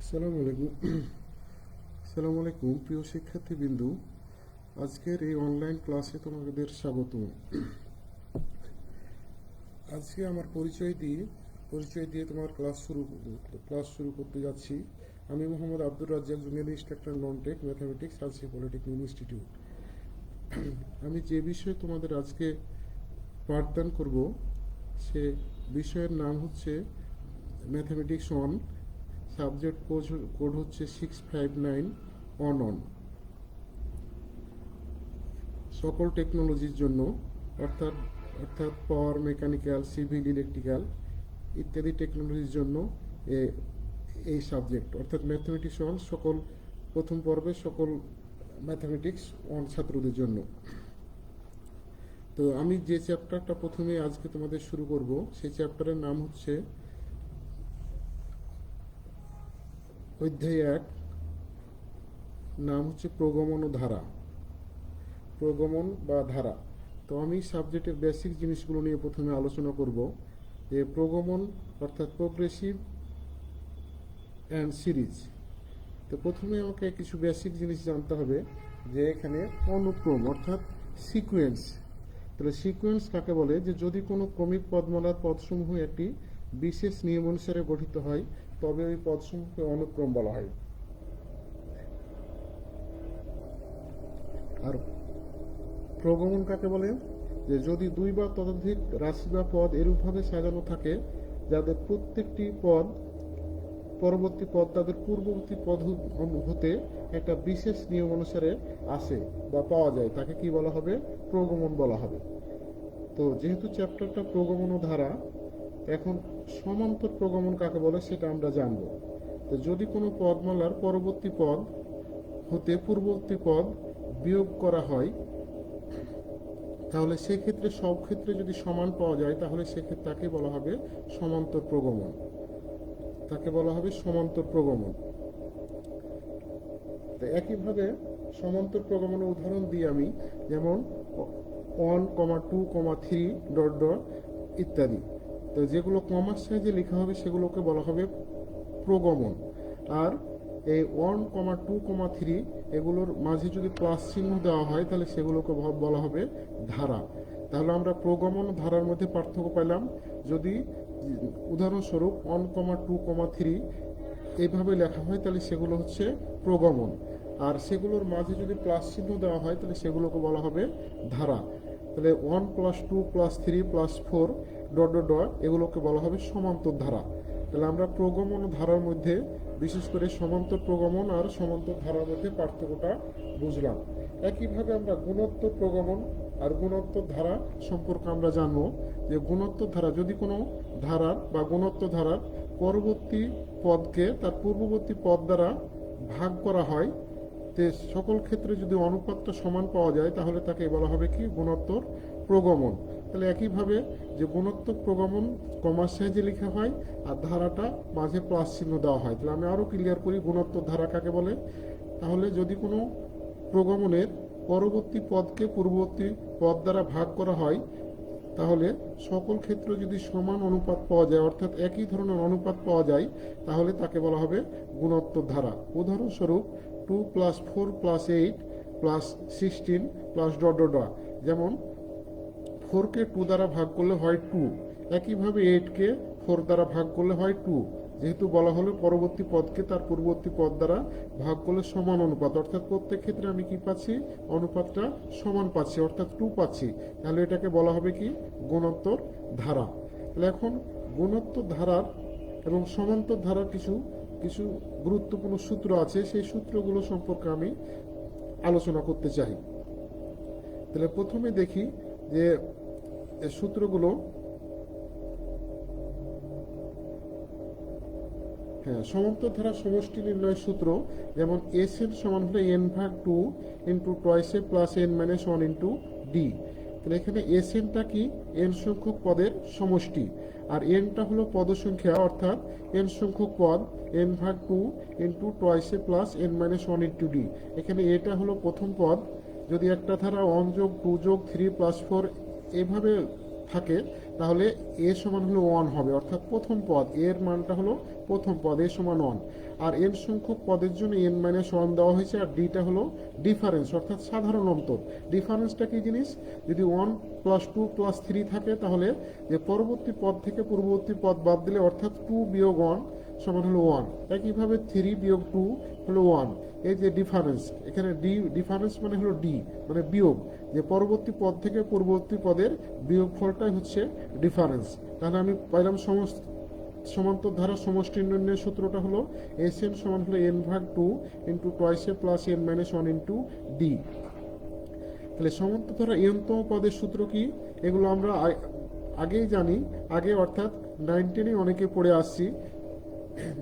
আসসালামু আলাইকুম। আসসালামু আলাইকুম প্রিয় শিক্ষার্থীবৃন্দু, আজকের এই অনলাইন ক্লাসে তোমাদের স্বাগত। আজকে আমার পরিচয় দিয়ে তোমার ক্লাস শুরু করতে যাচ্ছি। আমি Mohammad Abdur Razzaq, junior instructor non-tech mathematics, Rajshahi polytechnic institute. আমি যে বিষয়ে তোমাদের আজকে পাঠদান করব সে বিষয়ের নাম হচ্ছে ম্যাথামেটিক্স 1। সাবজেক্ট কোড হচ্ছে 659 অন। সকল টেকনোলজির জন্য, অর্থাৎ অর্থাৎ পাওয়ার, মেকানিক্যাল, সিভিল, ইলেকট্রিক্যাল ইত্যাদি টেকনোলজির জন্য এই সাবজেক্ট, অর্থাৎ ম্যাথমেটিক্স 1 প্রথম পর্বে সকল ম্যাথামেটিক্স 1 ছাত্রদের জন্য। তো আমি যে চ্যাপ্টারটা প্রথমে আজকে তোমাদের শুরু করব সেই চ্যাপ্টারের নাম হচ্ছে অধ্যায় 1, নাম হচ্ছে প্রগমন ও ধারা। প্রগমন বা ধারা। তো আমি সাবজেক্টের বেসিক জিনিসগুলো নিয়ে প্রথমে আলোচনা করব। যে প্রগমন অর্থাৎ প্রোগ্রেসিভ অ্যান্ড সিরিজ। তো প্রথমে আমাকে কিছু বেসিক জিনিস জানতে হবে যে এখানে অনুক্রম অর্থাৎ সিকোয়েন্স। তাহলে সিকোয়েন্স কাকে বলে? যে যদি কোনো ক্রমিক পদমালার পদসমূহ একটি বিশেষ নিয়ম অনুসারে গঠিত হয় তবে ওই পদসমূহকে অনুক্রম বলা হয়। আর প্রগমন কাকে বলে? যে যদি দুই বা ততোধিক রাশি বা পদ এরূপভাবে সাজানো থাকে যাদের প্রত্যেকটি পদ পরবর্তী পদ তাদের পূর্ববর্তী পদ হতে একটা বিশেষ নিয়ম অনুসারে আসে বা পাওয়া যায়, তাকে কি বলা হবে? প্রগমন বলা হবে। তো যেহেতু চ্যাপ্টারটা প্রগমন ও ধারা, এখন সমান্তর প্রগমন কাকে বলে সেটা আমরা জানব। তো যদি কোনো পদমালার পরবর্তী পদ হতে পূর্ববর্তী পদ বিয়োগ করা হয় তাহলে সেক্ষেত্রে সব ক্ষেত্রে যদি সমান পাওয়া যায় তাহলে সেক্ষেত্রে তাকে বলা হবে সমান্তর প্রগমন। তাকে বলা হবে সমান্তর প্রগমন। তো একইভাবে সমান্তর প্রগমনের উদাহরণ দিই আমি, যেমন 1, 2, 3 ডট ডট ইত্যাদি। তো যেগুলো কমার সাহায্যে লেখা হবে সেগুলোকে বলা হবে প্রগমন। আর এই 1, 2, 3 এগুলোর মাঝে যদি প্লাস চিহ্ন দেওয়া হয় তাহলে সেগুলোকে বলা হবে ধারা। তাহলে আমরা প্রগমন ধারার মধ্যে পার্থক্য পেলাম। যদি উদাহরণস্বরূপ 1, 2, 3 এইভাবে লেখা হয় তাহলে সেগুলো হচ্ছে প্রগমন। আর সেগুলোর মাঝে যদি প্লাস চিহ্ন দেওয়া হয় তাহলে সেগুলোকে বলা হবে ধারা। তাহলে 1 + 2 + 3 + 4 ডট ডট ডট এগুলোকে বলা হবে সমান্তর ধারা। তাহলে আমরা প্রগমন ও ধারার মধ্যে বিশেষ করে সমান্তর প্রগমন আর সমান্তর ধারার মধ্যে পার্থক্যটা বুঝলাম। একইভাবে আমরা গুণোত্তর প্রগমন আর গুণোত্তর ধারা সম্পর্কে আমরা জানবো। যে গুণোত্তর ধারা, যদি কোনো ধারার বা গুণোত্তর ধারার পরবর্তী পদকে তার পূর্ববর্তী পদ দ্বারা ভাগ করা হয়, তে সকল ক্ষেত্রে যদি অনুপাতটা সমান পাওয়া যায় তাহলে তাকে বলা হবে কি? গুণোত্তর প্রগমন। তাহলে একইভাবে যে গুণোত্তর প্রগমন কমার সাহায্যে লেখা হয় আর ধারাটা মাঝে প্লাস চিহ্ন দেওয়া হয়। তাহলে আমি আরও ক্লিয়ার করি গুণোত্তর ধারা কাকে বলে। তাহলে যদি কোনো প্রগমনের পরবর্তী পদকে পূর্ববর্তী পদ দ্বারা ভাগ করা হয় তাহলে সকল ক্ষেত্রে যদি সমান অনুপাত পাওয়া যায়, অর্থাৎ একই ধরনের অনুপাত পাওয়া যায়, তাহলে তাকে বলা হবে গুণোত্তর ধারা। উদাহরণস্বরূপ 2 + 4 + 8 + 16 + ডট ডট ডট। যেমন 4কে 2 দ্বারা ভাগ করলে হয় 2, একইভাবে 8কে 4 দ্বারা ভাগ করলে হয় 2। যেহেতু বলা হলো পরবর্তী পদকে তার পূর্ববর্তী পদ দ্বারা ভাগ করলে সমান অনুপাত, অর্থাৎ প্রত্যেক ক্ষেত্রে আমি কি পাচ্ছি? অনুপাতটা সমান পাচ্ছি, অর্থাৎ 2 পাচ্ছি। তাহলে এটাকে বলা হবে কি? গুণোত্তর ধারা। তাহলে এখন গুণোত্তর ধারার এবং সমান্তর ধারার কিছু কিছু গুরুত্বপূর্ণ সূত্র আছে, সেই সূত্রগুলো সম্পর্কে আমি আলোচনা করতে চাই। তাহলে প্রথমে দেখি যে সূত্রগুলো। হ্যাঁ, সমান্তর ধারা সমষ্টি নির্ণয়ের সূত্র, যেমন এসএন সমান হলো n/2 × টয়েসে প্লাস n-1 × ডি। তাহলে এখানে এসএনটা কি? এন সংখ্যক পদের সমষ্টি, আর এনটা হলো পদসংখ্যা, অর্থাৎ এন সংখ্যক পদ, n/2 × টয়েসে প্লাস n-1 × ডি। এখানে এটা হলো প্রথম পদ। যদি একটা ধারা 1 + 2 + 3 + 4 এভাবে থাকে তাহলে এ সমান হলো 1 হবে, অর্থাৎ প্রথম পদ, এর মানটা হলো প্রথম পদ, এ সমান 1। আর এন সংখ্যক পদের জন্য এন মাইনাস ওয়ান দেওয়া হয়েছে, আর ডিটা হলো ডিফারেন্স অর্থাৎ সাধারণ অন্তর। ডিফারেন্সটা কি জিনিস? যদি 1 + 2 + 3 থাকে তাহলে যে পরবর্তী পদ থেকে পূর্ববর্তী পদ বাদ দিলে অর্থাৎ 2 - 1 সমান হলো 1। একইভাবে 3 - 2 হলো 1। এই যে ডিফারেন্স, এখানে ডিফারেন্স মানে হলো ডি, মানে বিয়োগ, যে পরবর্তী পদ থেকে পূর্ববর্তী পদের বিয়োগফলটাই হচ্ছে ডিফারেন্স। তাহলে আমি পাইলাম সমান্তর ধারার সমষ্টি নির্ণয়ের সূত্রটা হলো এসএন সমান হলো n/2 × টয়েসে প্লাস n - 1 × ডি। তাহলে সমান্তর ধারা এনতম পদের সূত্র কি? এগুলো আমরা আগেই জানি, আগে অর্থাৎ 9 10-এ অনেকে পড়ে আসছি,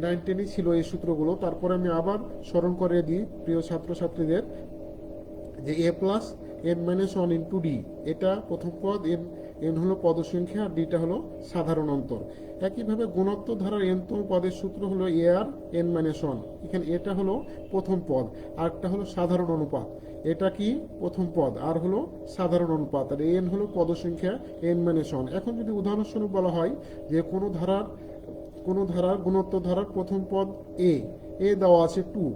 9 10-এই ছিল এই সূত্রগুলো। তারপরে আমি আবার স্মরণ করে দিই প্রিয় ছাত্রছাত্রীদের যে a + n - 1 × ডি, এটা প্রথম পদ, এন হলো পদসংখ্যা, আর ডিটা হলো সাধারণ অন্তর। একইভাবে গুণোত্তর ধারার এনতম পদের সূত্র হলো এ আর n - 1। এখানে এটা হলো প্রথম পদ, আরটা হলো সাধারণ অনুপাত। এটা কি? প্রথম পদ, আর হলো সাধারণ অনুপাত, আর এন হলো পদসংখ্যা n - 1। এখন যদি উদাহরণস্বরূপ বলা হয় যে কোনো ধারার গুণোত্তর ধারার প্রথম পদ এ দেওয়া আছে 2,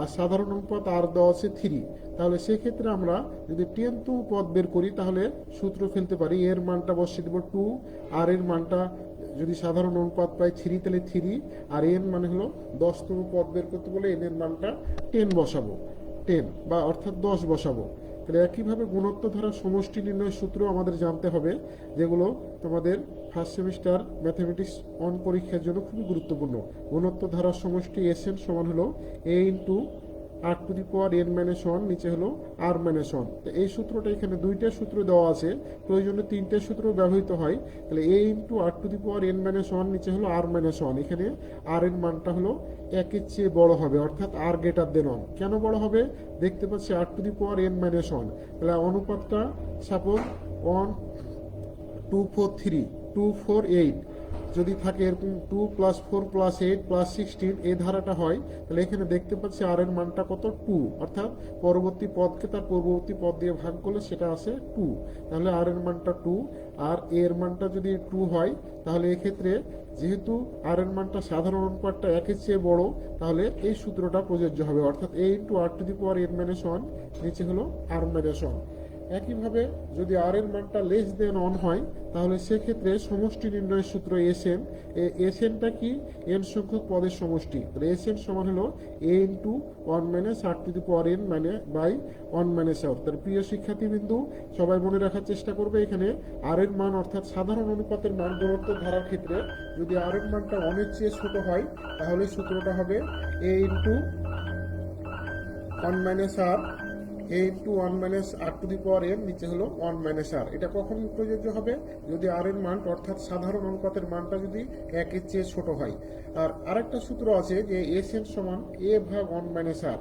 আর সাধারণ অনুপাত আর দেওয়া আছে 3, তাহলে সেক্ষেত্রে আমরা যদি 10তম পদ বের করি তাহলে সূত্র ফেলতে পারি। এর মানটা বসিয়ে দেব 2, আর এর মানটা যদি সাধারণ অনুপাত পাই 3 তাহলে 3, আর এন মানে হলো 10তম পদ বের করতে বলে এন এর মানটা 10 বসাবো, 10 বা অর্থাৎ 10 বসাবো। তাহলে একইভাবে গুণোত্তর ধারার সমষ্টি নির্ণয়ের সূত্র আমাদের জানতে হবে, যেগুলো তোমাদের ফার্স্ট সেমিস্টার ম্যাথমেটিক্স 1 পরীক্ষার জন্য খুবই গুরুত্বপূর্ণ। গুণোত্তর ধারার সমষ্টি এসএন সমান হলো a × r⁴n - 1, নিচে হলো r - 1। তো এই সূত্রটা এখানে দুইটা সূত্র দেওয়া আছে, প্রয়োজনে তিনটে সূত্র ব্যবহৃত হয়। তাহলে a × r⁴n - 1, নিচে হলো r - 1। এখানে r এর মানটা হলো 1-এর চেয়ে বড় হবে, অর্থাৎ r > 1। কেন বড় হবে? দেখতে পাচ্ছি r⁴n - 1, তাহলে অনুপাতটা সাপোজ 1 2 4 3 2 4 8 যদি থাকে, এরকম 2 + 4 + 8 + 16 এই ধারাটা হয়, তাহলে এখানে দেখতে পাচ্ছি আর এর মানটা কত? 2, অর্থাৎ পরবর্তী পদকে তার পূর্ববর্তী পদ দিয়ে ভাগ করলে সেটা আসে 2। তাহলে আর এর মানটা 2, আর এর মানটা যদি 2 হয় তাহলে এক্ষেত্রে যেহেতু আর এর মানটা সাধারণ অনুপাতটা 1-এর চেয়ে বড়, তাহলে এই সূত্রটা প্রযোজ্য হবে, অর্থাৎ a × r⁴n - 1, নিচে হলো r - 1। একইভাবে যদি আর এর মানটা <1 হয় তাহলে সেক্ষেত্রে সমষ্টি নির্ণয়ের সূত্র এসএন। এসএনটা কি? এন সংখ্যক পদের সমষ্টি। তাহলে এসএন সমান হলো a × 1 - r⁴n / 1 - r। তার প্রিয় শিক্ষার্থীবৃন্দু, সবাই মনে রাখার চেষ্টা করবে, এখানে আর এর মান অর্থাৎ সাধারণ অনুপাতের মান গুণোত্তর ধারার ক্ষেত্রে যদি আর এর মানটা 1-এর চেয়ে ছোট হয় তাহলে সূত্রটা হবে a × 1 - r, a × 1 - r⁴n, নিচে হলো 1 - r। এটা কখন প্রযোজ্য হবে? যদি আর এর মান অর্থাৎ সাধারণ অনুপাতের মানটা যদি 1-এর চেয়ে ছোট হয়। আর আরেকটা সূত্র আছে যে এসএন সমান a/1 - r।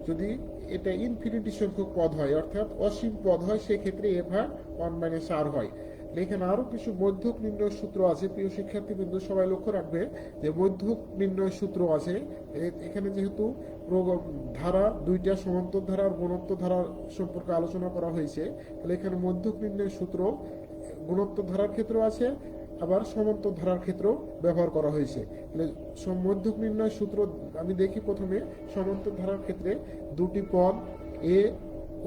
যদি এটা ইনফিনিটি সংখ্যক পদ হয়, অর্থাৎ অসীম পদ হয়, সেক্ষেত্রে a/1 - r হয়। এখানে আরো কিছু মধ্যক নির্ণয়ের সূত্র আছে। প্রিয় শিক্ষার্থীবৃন্দ, সবাই লক্ষ্য রাখবে যে মধ্যক নির্ণয়ের সূত্র আছে। এখানে যেহেতু ধারা দুইটা, সমান্তর ধারা আর গুণোত্তর ধারা সম্পর্কে আলোচনা করা হয়েছে, তাহলে এখানে মধ্যক নির্ণয়ের সূত্র গুণোত্তর ধারার ক্ষেত্রেও আছে, আবার সমান্তর ধারার ক্ষেত্রেও ব্যবহার করা হয়েছে। তাহলে মধ্যক নির্ণয়ের সূত্র আমি দেখি প্রথমে। সমান্তর ধারার ক্ষেত্রে দুটি পদ এ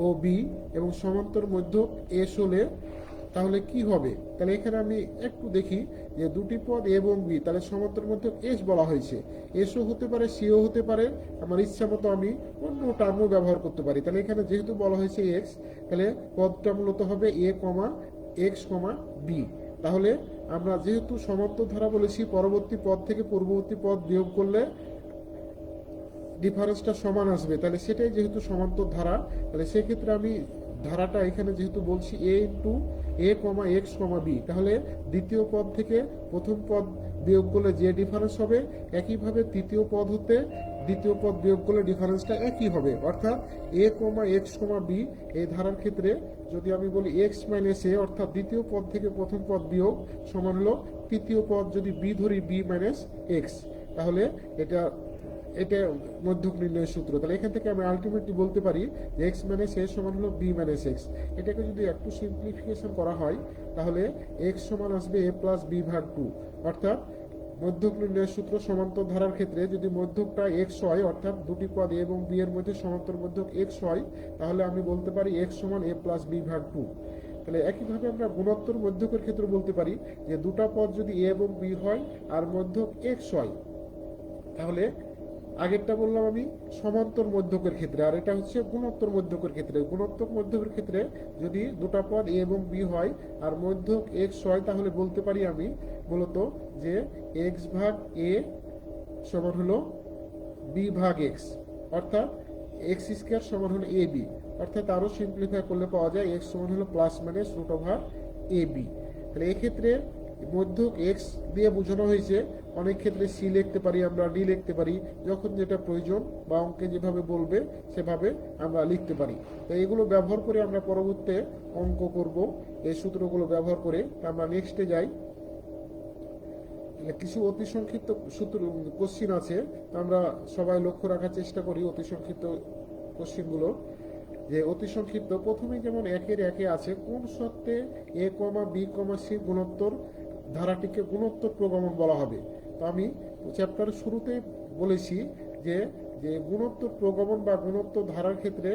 ও বি এবং সমান্তর মধ্যক এস হলে তাহলে কি হবে? তাহলে এখানে আমি একটু দেখি যে দুটি পদ এ এবং বি, তাহলে সমান্তর মধ্যক এস বলা হয়েছে। এসও হতে পারে, সিও হতে পারে, আমার ইচ্ছা মতো আমি অন্য টার্মও ব্যবহার করতে পারি। তাহলে এখানে যেহেতু বলা হয়েছে এক্স, তাহলে পদটা মূলত হবে a, x, b। তাহলে আমরা যেহেতু সমান্তর ধারা বলেছি, পরবর্তী পদ থেকে পূর্ববর্তী পদ বিয়োগ করলে ডিফারেন্সটা সমান আসবে, তাহলে সেটাই যেহেতু সমান্তর ধারা, তাহলে সেক্ষেত্রে আমি ধারাটা এখানে যেহেতু বলছি a × x, b, তাহলে দ্বিতীয় পদ থেকে প্রথম পদ বিয়োগ করলে যে ডিফারেন্স হবে, একইভাবে তৃতীয় পদ হতে দ্বিতীয় পদ বিয়োগ করলে ডিফারেন্সটা একই হবে, অর্থাৎ a, x, b। এই ধারার ক্ষেত্রে যদি আমি বলি x - a, অর্থাৎ দ্বিতীয় পদ থেকে প্রথম পদ বিয়োগ সমান হলো তৃতীয় পদ যদি b ধরি b - x, তাহলে এটা মধ্যক নির্ণয়ের সূত্র। তাহলে এখান থেকে আমি আলটিমেটলি বলতে পারি যে x - a সমান হলো b - x। এটাকে যদি একটু সিম্পলিফিকেশন করা হয় তাহলে x সমান আসবে a + b/2, অর্থাৎ মধ্যক নির্ণয়ের সূত্র সমান্তর ধারার ক্ষেত্রে যদি মধ্যকটা এক্স হয়, অর্থাৎ দুটি পদ এ এবং বি এর মধ্যে সমান্তর মধ্যক এক্স হয়, তাহলে আমি বলতে পারি এক্স সমান এ প্লাস বি ভাগ 2। তাহলে একইভাবে আমরা গুণোত্তর মধ্যকের ক্ষেত্রে বলতে পারি যে দুটা পদ যদি এ এবং বি হয় আর মধ্যক এক্স হয়, তাহলে আগেরটা বললাম আমি সমান্তর মধ্যকের ক্ষেত্রে, আর এটা হচ্ছে গুণোত্তর মধ্যকের ক্ষেত্রে। গুণোত্তর মধ্যকের ক্ষেত্রে যদি দুটা পদ এ এবং বি হয় আর মধ্যক এক্স হয়, তাহলে বলতে পারি আমি মূলত যে এক্স ভাগ এ সমান হলো বি ভাগ এক্স, অর্থাৎ এক্স স্কোয়ার সমান হলো এ বি, অর্থাৎ আরও সিম্পলিফাই করলে পাওয়া যায় এক্স সমান হলো plus minus root over A B. তাহলে এক্ষেত্রে মধ্যক এক্স দিয়ে বোঝানো হয়েছে, অনেক ক্ষেত্রে সি লিখতে পারি, আমরা ডি লিখতে পারি, যখন যেটা প্রয়োজন বা অঙ্কে যেভাবে বলবে সেভাবে আমরা লিখতে পারি। তো এগুলো ব্যবহার করে আমরা পরবর্তীতে অঙ্ক করব এই সূত্রগুলো ব্যবহার করে। আমরা নেক্সটে যাই। কিছু অতি সংক্ষিপ্ত সূত্র কোশ্চিন আছে, আমরা সবাই লক্ষ্য রাখার চেষ্টা করি অতি সংক্ষিপ্ত কোশ্চিনগুলো। যে অতি সংক্ষিপ্ত প্রথমে যেমন একের একে আছে, কোন শর্তে এ কমা বি কমা সি গুণোত্তর ধারাটিকে গুণোত্তর প্রগমন বলা হবে। তো আমি চ্যাপ্টারের শুরুতে বলেছি যে যে গুণোত্তর প্রগমন বা গুণোত্তর ধারার ক্ষেত্রে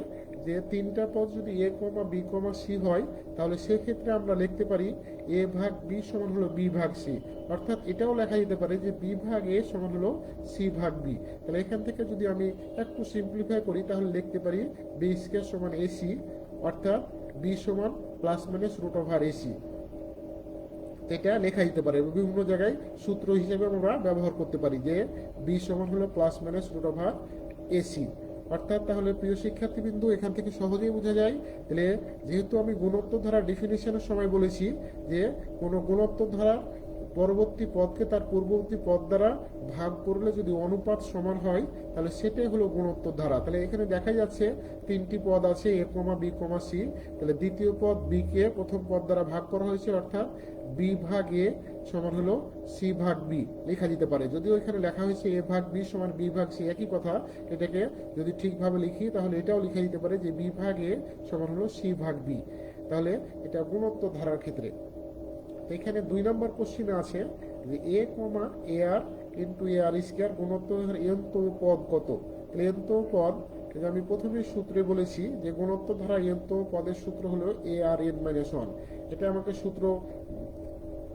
যে তিনটা পদ যদি এ কমা বি কমা সি হয়, তাহলে সেক্ষেত্রে আমরা লিখতে পারি এ ভাগ বি সমান হলো বি ভাগ সি, অর্থাৎ এটাও লেখা যেতে পারে যে বি ভাগ এ সমান হলো সি ভাগ বি। তাহলে এখান থেকে যদি আমি একটু সিম্পলিফাই করি তাহলে লিখতে পারি বি স্কয়ার সমান এসি, অর্থাৎ বি সমান plus minus root over AC. এটা লেখা যেতে পারে, বিভিন্ন জায়গায় সূত্র হিসেবে আমরা ব্যবহার করতে পারি যে বি সমান হলো plus minus root over AC. অর্থাৎ তাহলে প্রিয় শিক্ষার্থীবৃন্দ এখান থেকে সহজেই বোঝা যায়, তাহলে যেহেতু আমি গুণোত্তর ধারা ডেফিনিশনের সময় বলেছি যে কোনো গুণোত্তর ধারা পরবর্তী পদকে তার পূর্ববর্তী পদ দ্বারা ভাগ করলে যদি অনুপাত সমান হয়, তাহলে সেটাই হলো গুণোত্তর ধারা। তাহলে এখানে দেখা যাচ্ছে তিনটি পদ আছে এ কমা বি কমা সি, তাহলে দ্বিতীয় পদ বি কে প্রথম পদ দ্বারা ভাগ করা হয়েছে, অর্থাৎ বি ভাগ এ সমান হলো সি ভাগ বি লেখা যেতে পারে। যদিও এখানে লেখা হয়েছে এ ভাগ বি সমান বি ভাগ সি, একই কথা, এটাকে যদি ঠিকভাবে লিখি তাহলে এটাও লেখা যেতে পারে যে বি ভাগ এ সমান হলো সি ভাগ বি। তাহলে এটা গুণোত্তর ধারার ক্ষেত্রে। এখানে 2 নম্বর কোশ্চিনে আছে যে এ কমা এ আর ইন্টু এ আর স্কয়ার গুণোত্তর এনতম পদ কত। তাহলে এনতম পদ আমি প্রথমে সূত্রে বলেছি যে গুণোত্তর ধারা এনতম পদের সূত্র হলো এ আর এন মাইনাস 1। এটা আমাকে সূত্র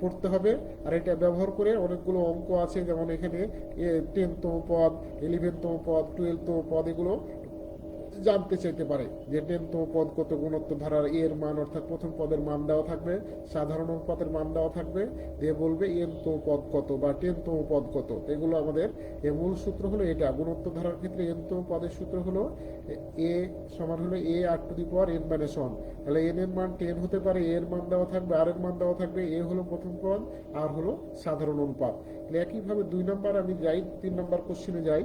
পড়তে হবে, আর এটা ব্যবহার করে অনেকগুলো অঙ্ক আছে, যেমন এখানে 10তম পদ, 11তম পদ, 12তম পদ, এগুলো জানতে চাইতে পারে যে 10তম পদ কত, গুণোত্তর ধারার এর মান, অর্থাৎ প্রথম পদের মান দেওয়া থাকবে, সাধারণ অনুপাতের মান দেওয়া থাকবে, দিয়ে বলবে এনতম পদ কত বা 10তম পদ কত। এগুলো আমাদের মূল সূত্র হলো এটা। গুণোত্তর ধারার ক্ষেত্রে এনতম পদের সূত্র হলো এ সমান হলো এ r to the power n minus 1। তাহলে এন এর মান 10 হতে পারে, এর মান দেওয়া থাকবে, আর এর মান দেওয়া থাকবে, এ হলো প্রথম পদ, আর হলো সাধারণ অনুপাত। তাহলে একইভাবে 2 নম্বর আমি যাই, 3 নম্বর কোশ্চেনে যাই,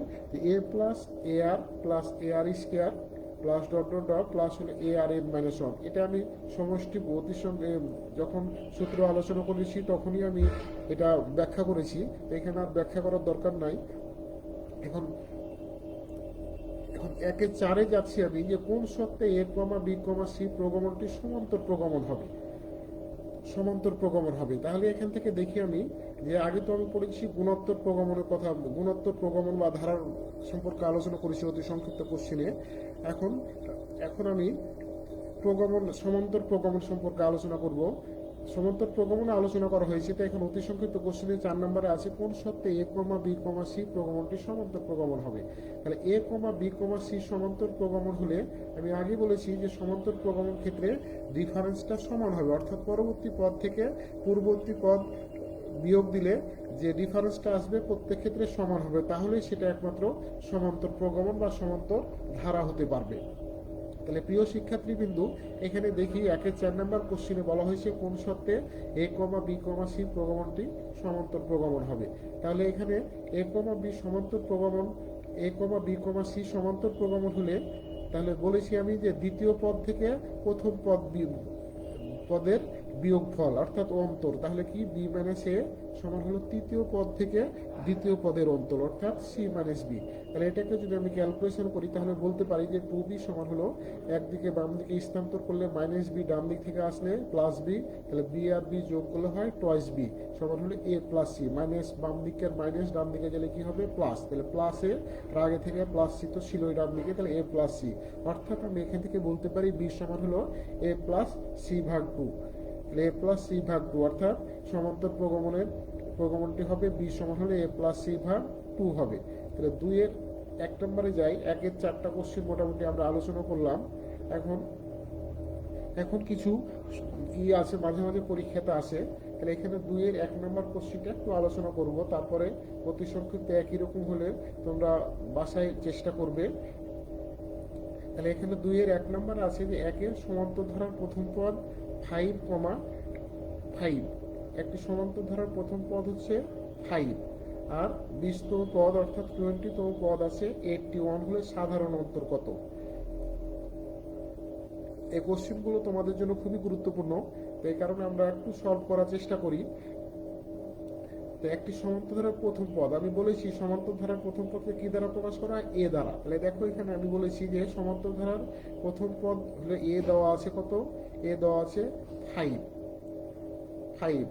a plus a r plus a r square plus dot dot dot plus হলো এ আর এন মাইনাস 1। এটা আমি সমষ্টি অতি যখন সূত্র আলোচনা করেছি তখনই আমি এটা ব্যাখ্যা করেছি, এখানে আর ব্যাখ্যা করার দরকার নাই। এখন এখন 1-4 যাচ্ছি আমি, যে কোন শর্তে এ কমা বি কমা সি প্রগমনটি সমান্তর প্রগমন হবে, সমান্তর প্রগমন হবে। তাহলে এখান থেকে দেখি আমি যে আগে তো আমি পড়েছি গুণোত্তর প্রগমনের কথা, গুণোত্তর প্রগমন বা ধারার সম্পর্কে আলোচনা করেছি অতি সংক্ষিপ্ত কোশ্চেনে। এখন এখন আমি প্রগমন, সমান্তর প্রগমন সম্পর্কে আলোচনা করব। সমান্তর প্রগমনে আলোচনা করা হয়েছে, তো এখন অতি সংক্ষিপ্ত কোশ্চেনে 4 নম্বরে আছে কোন শর্তে এ কমা বি কমা সি প্রগমনটি সমান্তর প্রগমন হবে। তাহলে এ কমা বি কমা সি সমান্তর প্রগমন হলে আমি আগে বলেছি যে সমান্তর প্রগমন ক্ষেত্রে ডিফারেন্সটা সমান হবে, অর্থাৎ পরবর্তী পদ থেকে পূর্ববর্তী পদ বিয়োগ দিলে যে ডিফারেন্সটা আসবে প্রত্যেক ক্ষেত্রে সমান হবে, তাহলে সেটা একমাত্র সমান্তর প্রগমন বা সমান্তর ধারা হতে পারবে। তাহলে প্রিয় শিক্ষার্থীবৃন্দু এখানে দেখি 1-4 নম্বর কোশ্চেনে বলা হয়েছে কোন শর্তে এ কমা বি কমা সি প্রগমনটি সমান্তর প্রগমন হবে। তাহলে এখানে এ কমা বি সমান্তর প্রগমন, এ কমা বি কমা সি সমান্তর প্রগমন হলে তাহলে বলেছি আমি যে দ্বিতীয় পদ থেকে প্রথম পদের বিয়োগফল অর্থাৎ অন্তর, তাহলে কি বি মাইনাস এ সমান হলো তৃতীয় পদ থেকে দ্বিতীয় পদের অন্তর অর্থাৎ সি মাইনাস বি। তাহলে এটাকে যদি আমি ক্যালকুলেশন করি তাহলে বলতে পারি যে টু বি সমান হলো একদিকে বাম দিকে স্থানান্তর করলে মাইনাস বি, ডান দিক থেকে আসলে প্লাস বি, তাহলে বি আর বি যোগ করলে হয় টয়েস বি সমান হলো এ প্লাস সি। মাইনাস বাম দিকের মাইনাস ডান দিকে গেলে কি হবে প্লাস, তাহলে প্লাস এ আগে থেকে প্লাস সি তো ছিল ডান দিকে, তাহলে এ প্লাস সি। অর্থাৎ আমি এখান থেকে বলতে পারি বি সমান হলো এ প্লাস সি ভাগ টু, তাহলে এ প্লাস সি ভাগ টু অর্থাৎ সমান্তর প্রগমনটি হবে বি সমান হলে এ প্লাস সি ভাগ টু হবে। তাহলে 2-এর 1 নম্বরে যাই, 1-এর 4টা কোশ্চেন মোটামুটি আমরা আলোচনা করলাম। এখন কিছু আছে মাঝে মাঝে পরীক্ষাতে আসে, তাহলে এখানে 2-এর 1 নম্বর কোশ্চেনটা একটু আলোচনা করব, তারপরে প্রতি সংক্ষিপ্ত একই রকম হলে তোমরা বাসায় চেষ্টা করবে। তাহলে এখানে 2-এর 1 নম্বর আছে যে 1-এর সমান্তর ধারার প্রথম পদ 5,5, একটি সমান্তর ধারার প্রথম পদ হচ্ছে 5 আর 20তম পদ অর্থাৎ 20তম পদ আছে 81 হলে সাধারণ অন্তর কত? এই কোশ্চেনগুলো তোমাদের জন্য খুবই গুরুত্বপূর্ণ, তো এই কারণে আমরা একটু সলভ করার চেষ্টা করি। তো একটি সমান্তর ধারার প্রথম পদ আমি বলেছি সমান্তর ধারার প্রথম পদকে কি দ্বারা প্রকাশ করা হয়? এ দ্বারা। তাহলে দেখো এখানে আমি বলেছি যে সমান্তর ধারার প্রথম পদ হলো এ দেওয়া আছে কত? এ দেওয়া আছে 5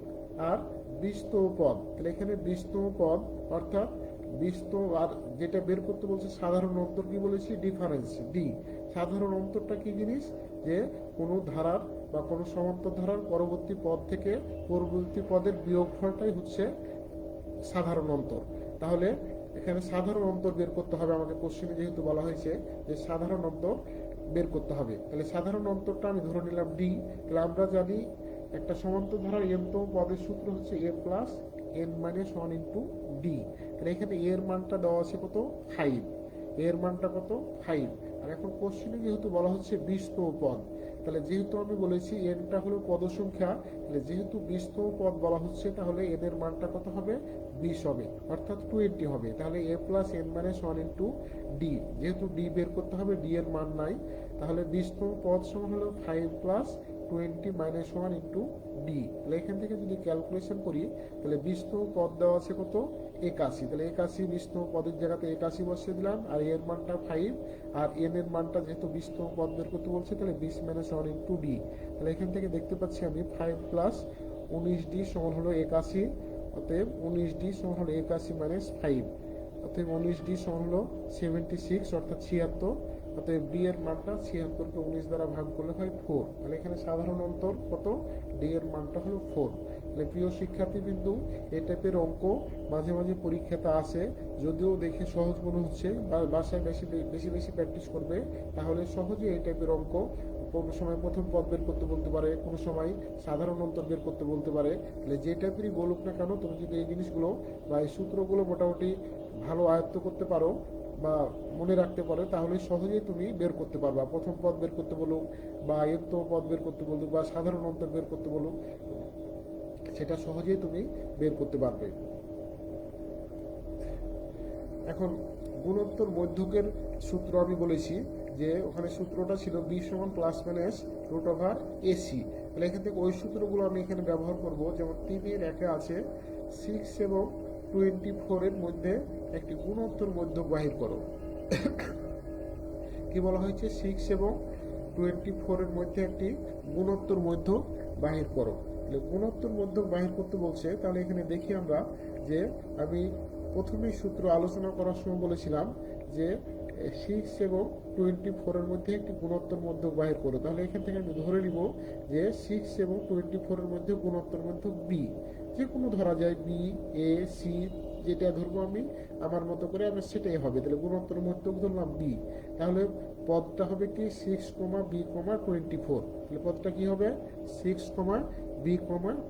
আর 20তম পদ, তাহলে এখানে 20তম পদ অর্থাৎ 20তম আর যেটা বের করতে বলছে সাধারণ অন্তর কি বলেছি? Difference D. সাধারণ অন্তরটা কি জিনিস? যে কোনো ধারার বা কোনো সমান্তর ধারার পরবর্তী পদ থেকে পরবর্তী পদের বিয়োগফলটাই হচ্ছে সাধারণ অন্তর। তাহলে এখানে সাধারণ অন্তর বের করতে হবে আমাকে, কোশ্চেনে যেহেতু বলা হয়েছে যে সাধারণ অন্তর বের করতে হবে। তাহলে সাধারণ অন্তরটা আমি ধরে নিলাম ডি। তাহলে আমরা জানি একটা সমান্তর ধারার এনতম পদের সূত্র হচ্ছে a plus n minus one into d. তাহলে এখানে এর মানটা দেওয়া আছে কত? 5। এর মানটা কত? 5। আর এখন কোশ্চেনে যেহেতু বলা হচ্ছে 20তম পদ, তাহলে যেহেতু আমি বলেছি এনটা হলো পদ সংখ্যা, তাহলে যেহেতু 20তম পদ বলা হচ্ছে তাহলে এন এর মানটা কত হবে? 20 হবে অর্থাৎ 20 হবে। তাহলে a plus n minus one into d, যেহেতু ডি বের করতে হবে, ডি এর মান নাই, তাহলে 20তম পদ সমান হলো 5 প্লাস 20 মাইনাস 1 ইন্টু ডি। তাহলে এখান থেকে যদি ক্যালকুলেশন করি তাহলে 20তম পদ দেওয়া আছে কত? 81। তাহলে 81 20তম পদের জায়গাতে 81 বসিয়ে দিলাম, আর এর মানটা 5 আর এন এর মানটা যেহেতু 20তম পদ বের করতে বলছে তাহলে 20 মাইনাস 1 ইন্টু ডি। তাহলে এখান থেকে দেখতে পাচ্ছি আমি 5 প্লাস 19 সমান হলো 81, অতএব 19 সমান হলো 81 মাইনাস 5, অতএব 19 সমান হলো 76 অর্থাৎ 76, অতএব ডি এর মানটা 76কে 19 দ্বারা ভাগ করলে হয় 4। তাহলে এখানে সাধারণ অন্তর কত? ডি এর মানটা হলো 4। তাহলে প্রিয় শিক্ষার্থী বিন্দু, এই টাইপের অঙ্ক মাঝে মাঝে পরীক্ষাতে আসে, যদিও দেখে সহজ মনে হচ্ছে বা বাসায় বেশি বেশি প্র্যাকটিস করবে তাহলে সহজে এই টাইপের অঙ্ক কোনো সময় প্রথম পদ বের করতে বলতে পারে, কোনো সময় সাধারণ অন্তর বের করতে বলতে পারে। তাহলে যে টাইপেরই বলুক না কেন, তুমি যদি এই জিনিসগুলো বা এই সূত্রগুলো মোটামুটি ভালো আয়ত্ত করতে পারো বা মনে রাখতে পারো তাহলে সহজেই তুমি বের করতে পারবা। প্রথম পদ বের করতে বলুক বা এনতম পদ বের করতে বলুক বা সাধারণ অন্তর বের করতে বলুক, সেটা সহজেই তুমি বের করতে পারবে। এখন গুণোত্তর মধ্যকের সূত্র আমি বলেছি যে ওখানে সূত্রটা ছিল বি সমান plus minus root over AC. তাহলে এখান থেকে ওই সূত্রগুলো আমি এখানে ব্যবহার করব। যেমন 3-এর 1-এ আছে 6 এবং 24-এর মধ্যে একটি গুণোত্তর মধ্যক বাহির করো। কি বলা হয়েছে? 6 এবং 24-এর মধ্যে একটি গুণোত্তর মধ্যক বাহির করো। তাহলে গুণোত্তর মধ্যক বাহির করতে বলছে, তাহলে এখানে দেখি আমরা যে আমি প্রথমেই সূত্র আলোচনা করার সময় বলেছিলাম যে 6 এবং 24-এর মধ্যে একটি গুণোত্তর মধ্যক বাহির করো। তাহলে এখান থেকে আমি ধরে নিব যে 6 এবং 24-এর মধ্যে গুণোত্তর মধ্যক বি, যে কোনো ধরা যায় বি, এ, সি, যেটা ধরবো আমি আমার মতো করে আমি সেটাই হবে। তাহলে গুণোত্তর মধ্যক ধরলাম বি, তাহলে পদটা হবে কি 6, বি, 24। তাহলে পদটা কি হবে? 6, বি,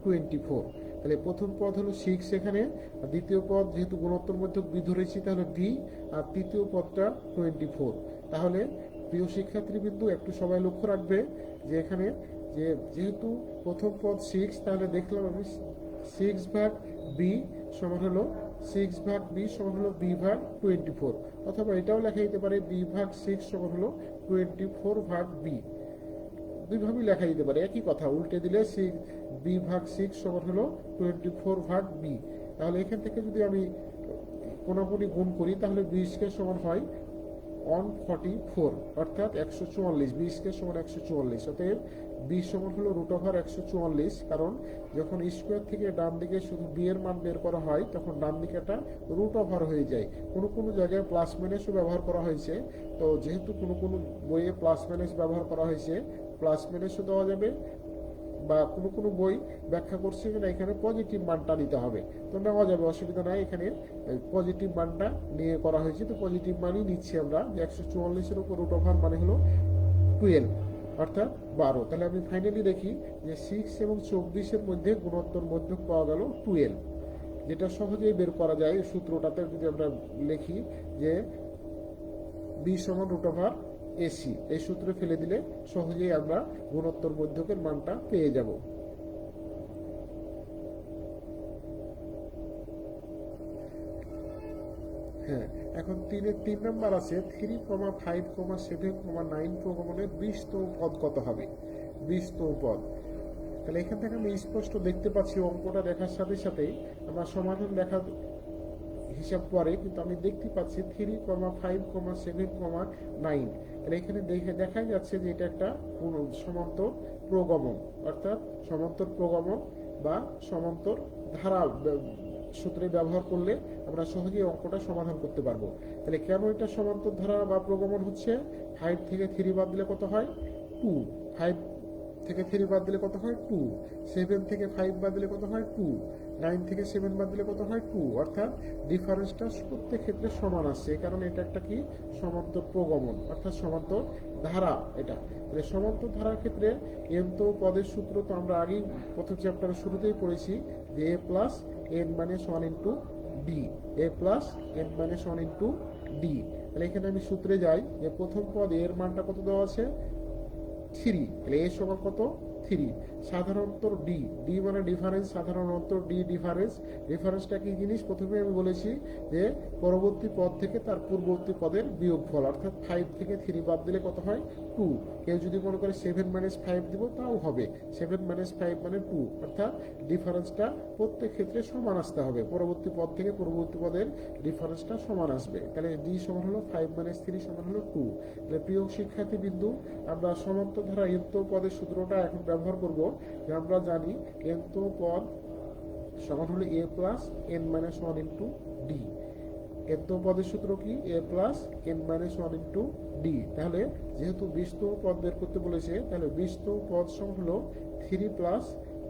24। তাহলে প্রথম পদ হলো 6 এখানে, আর দ্বিতীয় পদ যেহেতু গুণোত্তর মধ্যক বি ধরেছি তাহলে বি, আর তৃতীয় পদটা 24। তাহলে প্রিয় শিক্ষার্থীবৃন্দ একটু সবাই লক্ষ্য রাখবে যে এখানে যেহেতু প্রথম পদ 6, তাহলে দেখলাম আমি 6 ভাগ বি সমান হলো 6 ভাগ বি সমান হলো বি ভাগ 24, অথবা এটাও লেখা যেতে পারে বি ভাগ 6 সমান হলো 24 ভাগ বি। দুইভাবেই লেখা যেতে পারে, একই কথা, উল্টে দিলে বি ভাগ 6 সমান হলো 24 ভাগ বি। তাহলে এখান থেকে যদি আমি কোনাকুনি গুণ করি তাহলে বি স্কয়ার সমান হয় 144, অর্থাৎ 144। বি স্কয়ার সমান 144, অতএব বি সমান হলো √144। কারণ যখন স্কোয়ার থেকে ডান দিকে শুধু বি এর মান বের করা হয় তখন ডান দিকে একটা √ হয়ে যায়। কোনো কোনো জায়গায় প্লাস মাইনাসও ব্যবহার করা হয়েছে, তো যেহেতু কোনো কোনো বইয়ে প্লাস মাইনাস ব্যবহার করা হয়েছে, প্লাস মাইনাসও দেওয়া যাবে, বা কোনো কোনো বই ব্যাখ্যা করছে যে না এখানে পজিটিভ মানটা নিতে হবে, তো নেওয়া যাবে, অসুবিধা নাই। এখানে পজিটিভ মানটা নিয়ে করা হয়েছে, তো পজিটিভ মানই নিচ্ছি আমরা। যে 144-এর উপর √ মানে হলো 12, অর্থাৎ 12। তাহলে আমি ফাইনালি দেখি যে 6 এবং 24-এর মধ্যে গুণোত্তর মধ্যক পাওয়া গেল 12, যেটা সহজেই বের করা যায়। সূত্রটাতে যদি আমরা লিখি যে বি সমান √AC, এই সূত্রে ফেলে দিলে সহজেই আমরা গুণোত্তর মধ্যকের মানটা পেয়ে যাব। হ্যাঁ, এখন 3 নাম্বার আছে 3,5,7,9 প্রগমনের 20তম পদ কত হবে। 20তম পদ, তাহলে এখান থেকে আমি স্পষ্ট দেখতে পাচ্ছি অঙ্কটা দেখার সাথে সাথেই আমার সমাধান দেখার হিসাব পরে, কিন্তু আমি দেখতে পাচ্ছি 3,5,7,9। তাহলে এখানে দেখা যাচ্ছে যে এটা একটা সমান্তর প্রগমন, অর্থাৎ সমান্তর প্রগমন বা সমান্তর ধারা সূত্রে ব্যবহার করলে আমরা সহজেই অঙ্কটা সমাধান করতে পারবো। তাহলে কেন এটা সমান্তর ধারা বা প্রগমন হচ্ছে? 5 থেকে 3 বাদ দিলে কত হয়? 2। 5 থেকে 3 বাদ দিলে কত হয়? 2। 7 থেকে 5 বাদ দিলে কত হয়? 2। 9 থেকে 7 বাদ দিলে কত হয়? 2। অর্থাৎ ডিফারেন্সটা প্রত্যেক ক্ষেত্রে সমান আসছে, কারণ এটা একটা কি সমান্তর প্রগমন, অর্থাৎ সমান্তর ধারা। এটা তাহলে সমান্তর ধারার ক্ষেত্রে তো পদের সূত্র তো আমরা আগেই প্রথম চ্যাপ্টারের শুরুতেই পড়েছি যে a plus n minus 1 into D, a plus n minus 1 into d. তাহলে এখানে আমি সূত্রে যাই যে প্রথম পদ এর মানটা কত দেওয়া আছে? 3। তাহলে এ সমান কত? 3। সাধারণত ডি মানে ডিফারেন্স, সাধারণত ডি ডিফারেন্স। ডিফারেন্সটা কি জিনিস? প্রথমে আমি বলেছি যে পরবর্তী পদ থেকে তার পূর্ববর্তী পদের বিয়োগফল, অর্থাৎ 5 থেকে 3 বাদ দিলে কত হয়? 2। কেউ যদি মনে করে 7 - 5 দিব তাও হবে, 7 - 5 মানে 2, অর্থাৎ ডিফারেন্সটা প্রত্যেক ক্ষেত্রে সমান আসতে হবে। পরবর্তী পদ থেকে পরবর্তী পদের ডিফারেন্সটা সমান আসবে। তাহলে ডি সমান হলো 5 - 3 সমান হলো 2। তাহলে প্রিয় শিক্ষার্থী বিন্দু, আমরা সমান্তর ধারা এন্ত পদের সূত্রটা এখন ব্যবহার করব। যে আমরা জানি এন্ত পদ সমান হলো a plus n minus 1 into d. এন্ত পদের সূত্র কি? a plus n minus 1 into d. তাহলে যেহেতু 20তম পদ বের করতে বলেছে, তাহলে 20তম পদ সমান হলো 3 প্লাস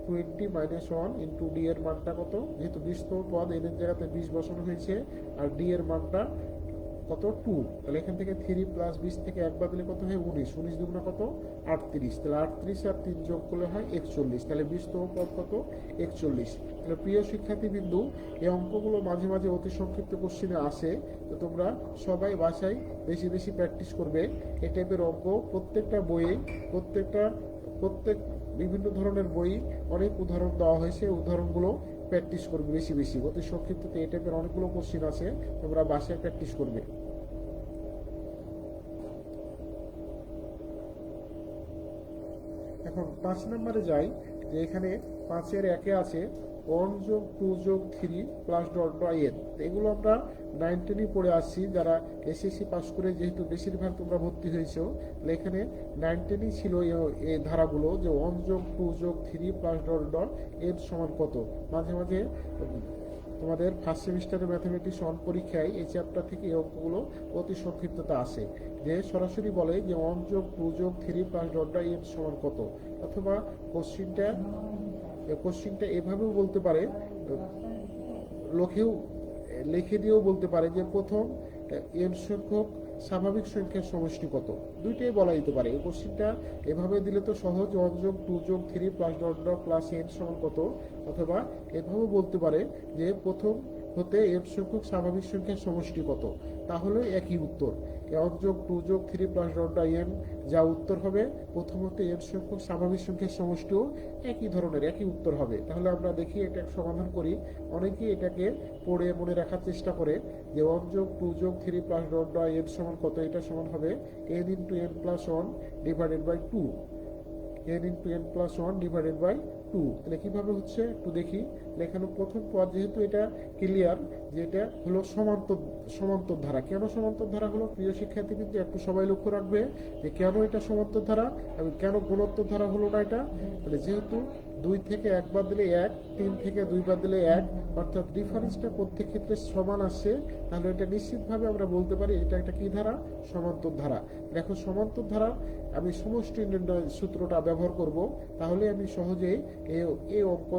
20 মাইনাস 1 ইন্টু ডি এর মানটা কত? যেহেতু 20তম পদ n এর জায়গাতে 20 বসানো হয়েছে, আর ডি এর মানটা কত? 2। তাহলে এখান থেকে 3 প্লাস 20 থেকে 1 বাদ দিলে কত হয়? 19। 19 দুগুণা কত? 38। তাহলে 38 আর 3 যোগ করলে হয় 41। তাহলে 20তম পদ কত? 41। তাহলে প্রিয় শিক্ষার্থী বিন্দু, এই অঙ্কগুলো মাঝে মাঝে অতি সংক্ষিপ্ত কোশ্চেনে আসে, তো তোমরা সবাই বাসায় বেশি বেশি প্র্যাকটিস করবে। এই টাইপের অঙ্ক প্রত্যেকটা বইয়ে প্রত্যেক বিভিন্ন ধরনের বই অনেক উদাহরণ দেওয়া হয়েছে, উদাহরণগুলো প্র্যাকটিস করবে বেশি বেশি। অতি সংক্ষিপ্ততে এই টাইপের অনেকগুলো কোশ্চেন আছে, তোমরা বাসায় প্র্যাকটিস করবে। এখন 5 নম্বরে যাই, যে এখানে 5-এর 1-এ আছে 1 যোগ 2 যোগ 3 প্লাস ডট ডট n। এগুলো আমরা 9 10-ই পড়ে আসছি, যারা এসএসসি পাস করে, যেহেতু বেশিরভাগ তোমরা ভর্তি হয়েছো। তাহলে এখানে 9 10-ই ছিল এই ধারাগুলো, যে 1 যোগ 2 যোগ 3 প্লাস ডট ডট n সমান কত। মাঝে মাঝে তোমাদের ফার্স্ট সেমিস্টারের ম্যাথামেটিক্স 1 পরীক্ষায় এই চ্যাপ্টার থেকে এই অঙ্কগুলো অতি সংক্ষিপ্ততা আসে, যে সরাসরি বলে যে 1 যোগ 2 যোগ 3 প্লাস ডট ডট n সমান কত। অথবা কোশ্চিনটা এভাবেও বলতে পারে, লিখে দিয়েও বলতে পারে যে প্রথম n সংখ্যক স্বাভাবিক সংখ্যার সমষ্টি কত। দুইটাই বলা যেতে পারে। এই কোশ্চিনটা এভাবে দিলে তো সহজ, 1 যোগ 2 যোগ 3 plus dot dot plus n সমান কত। অথবা এভাবে বলতে পারে যে প্রথম হতে n সংখ্যক স্বাভাবিক সংখ্যার সমষ্টি কত, তাহলে একই উত্তর। 1 যোগ 2 যোগ 3 প্লাস ডট ডট n যা উত্তর হবে, প্রথম হতে n সংখ্যক স্বাভাবিক সংখ্যার সমষ্টিও একই ধরনের, একই উত্তর হবে। তাহলে আমরা দেখি এটা সমাধান করি। অনেকেই এটাকে পড়ে মনে রাখার চেষ্টা করে যে 1 যোগ 2 যোগ 3 প্লাস ডট ডট n সমান কত। এটা সমান হবে n into n plus 1 divided by 2। n into n plus 1 divided by two. তাহলে কিভাবে হচ্ছে একটু দেখি। এখানে প্রথম পদ যেহেতু এটা ক্লিয়ার যে এটা হলো সমান্তর ধারা। কেন সমান্তর ধারা হলো প্রিয় শিক্ষার্থী, কিন্তু একটু সবাই লক্ষ্য রাখবে যে কেন এটা সমান্তর ধারা এবং কেন গুণোত্তর ধারা হলো না এটা। তাহলে যেহেতু 2 থেকে 1 বাদ দিলে 1, 3 থেকে 2 বাদ দিলে 1, অর্থাৎ ডিফারেন্সটা প্রত্যেক ক্ষেত্রে সমান আসছে, তাহলে এটা নিশ্চিতভাবে আমরা বলতে পারি এটা একটা কি ধারা, সমান্তর ধারা। দেখো সমান্তর ধারা আমি সমষ্টি নির্ণয় সূত্রটা ব্যবহার করব, তাহলে আমি সহজেই এই অঙ্ক